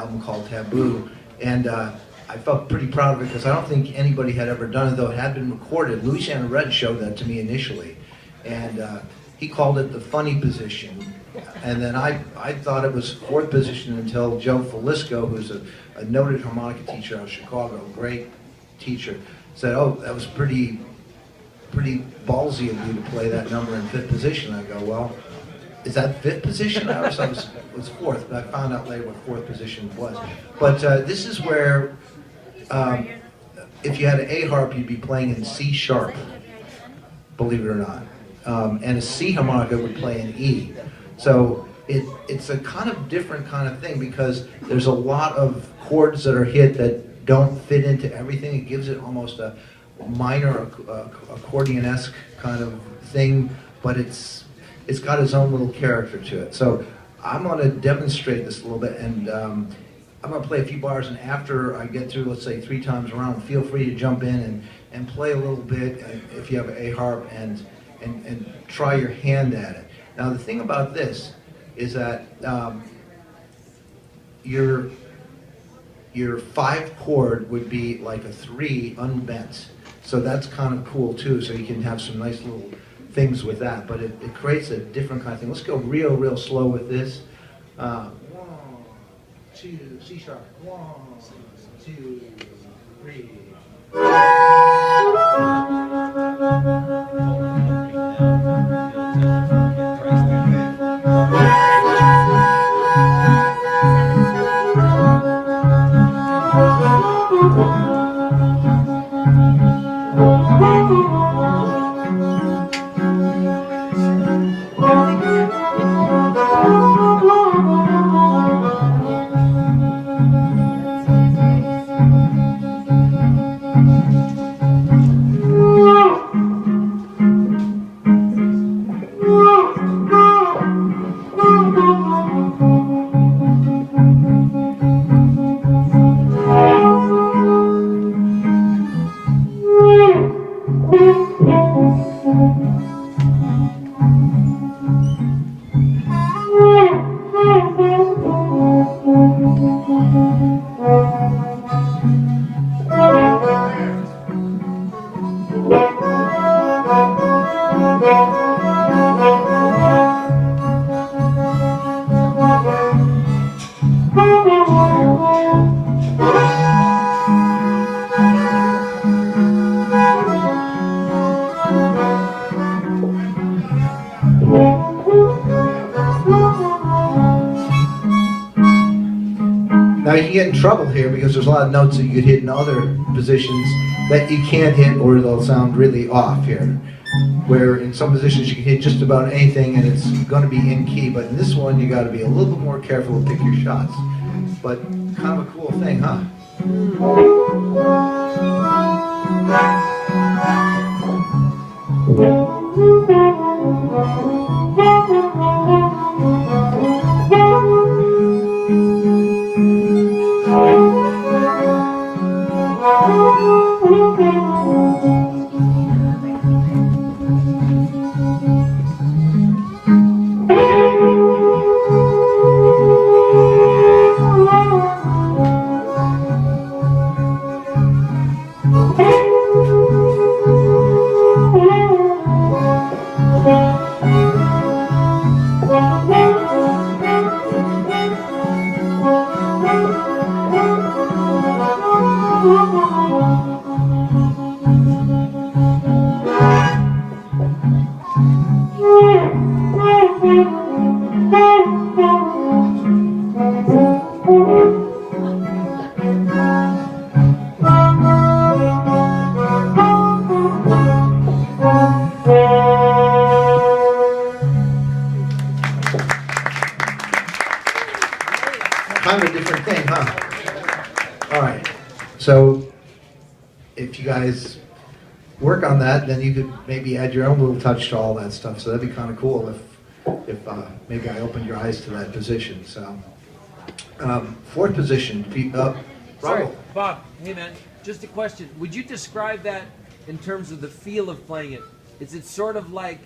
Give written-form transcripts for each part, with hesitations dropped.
album called Taboo, and I felt pretty proud of it because I don't think anybody had ever done it, though it had been recorded. Louis Red showed that to me initially, and he called it the funny position, and then I thought it was fourth position until Joe Falisco, who's a noted harmonica teacher out of Chicago, great teacher, said, "Oh, that was pretty ballsy of you to play that number in fifth position." I go, "Well, is that fifth position?" I was fourth, but I found out later what fourth position was. But this is where, if you had an A harp, you'd be playing in C sharp, believe it or not. And a C harmonica would play in E. So it's a kind of different kind of thing because there's a lot of chords that are hit that don't fit into everything. It gives it almost a minor accordion-esque kind of thing, but it's got its own little character to it. So I'm going to demonstrate this a little bit, and I'm going to play a few bars, and after I get through, let's say 3 times around, feel free to jump in and play a little bit if you have an A harp and try your hand at it. Now the thing about this is that your 5 chord would be like a 3 unbent. So that's kind of cool too, so you can have some nice little things with that, but it creates a different kind of thing. Let's go real slow with this. 1, 2, C sharp, 1, 2, 3. Now you can get in trouble here because there's a lot of notes that you could hit in other positions that you can't hit or they'll sound really off here. Where in some positions you can hit just about anything and it's going to be in key, but in this one you got to be a little bit more careful to pick your shots. But kind of a cool thing, huh? Kind of a different thing, huh? All right. So if you guys work on that, then you could maybe add your own little touch to all that stuff. So that'd be kind of cool if maybe I opened your eyes to that position. So fourth position, Sorry, Bob. Hey man, just a question. Would you describe that in terms of the feel of playing it? Is it sort of like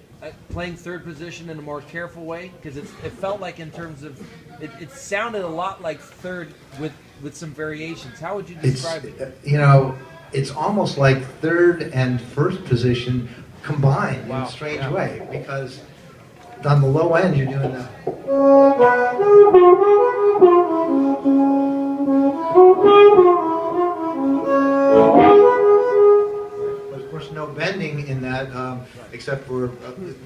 playing third position in a more careful way? Because it felt like in terms of it sounded a lot like third with some variations. How would you describe it? It's almost like third and first position combined in a strange way, because on the low end you're doing the. But of course, no bending in that, except for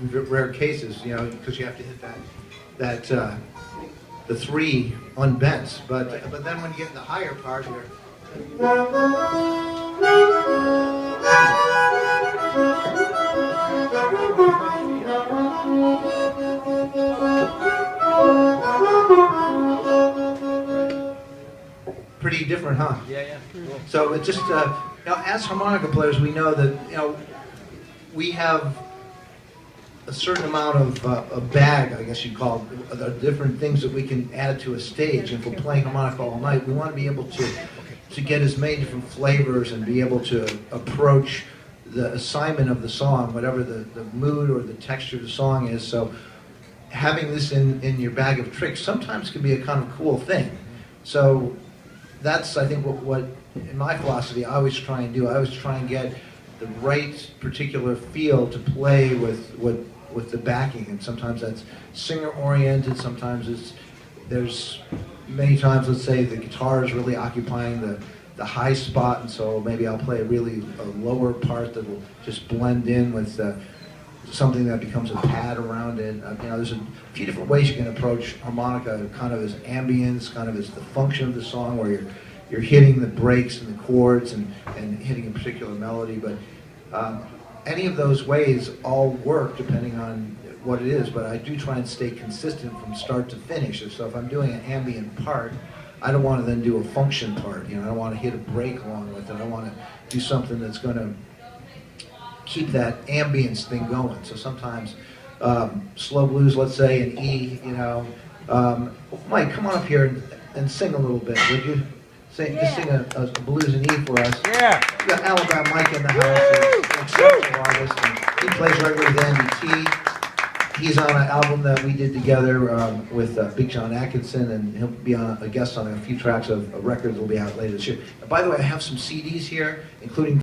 rare cases, because you have to hit that the three unbent. But then when you get in the higher part, you're. Pretty different, huh? Yeah. Cool. So it just, as harmonica players, we know that, we have a certain amount of a bag, I guess you'd call it, the different things that we can add to a stage. And if we're playing harmonica all night, we want to be able to get as many different flavors and be able to approach the assignment of the song, whatever the mood or the texture of the song is. So having this in your bag of tricks sometimes can be a kind of cool thing. So that's, I think, what in my philosophy I always try and do. I always try and get the right particular feel to play with the backing, and sometimes that's singer-oriented, sometimes there's many times, let's say, the guitar is really occupying the high spot, and so maybe I'll play a lower part that will just blend in with something that becomes a pad around it. There's a few different ways you can approach harmonica, kind of as ambience, kind of as the function of the song, where you're hitting the breaks and the chords and hitting a particular melody. But any of those ways all work depending on what it is. But I do try and stay consistent from start to finish. So if I'm doing an ambient part, I don't want to then do a function part. I don't want to hit a break along with it. I want to do something that's going to keep that ambience thing going. So sometimes slow blues, let's say, in E, Mike, come on up here and sing a little bit, would you? Just sing a blues in E for us. Yeah. We got Alabama Mike in the house, an exceptional artist, and he plays regularly with Andy T. He's on an album that we did together with Big John Atkinson, and he'll be a guest on a few tracks of a record that will be out later this year. And by the way, I have some CDs here, including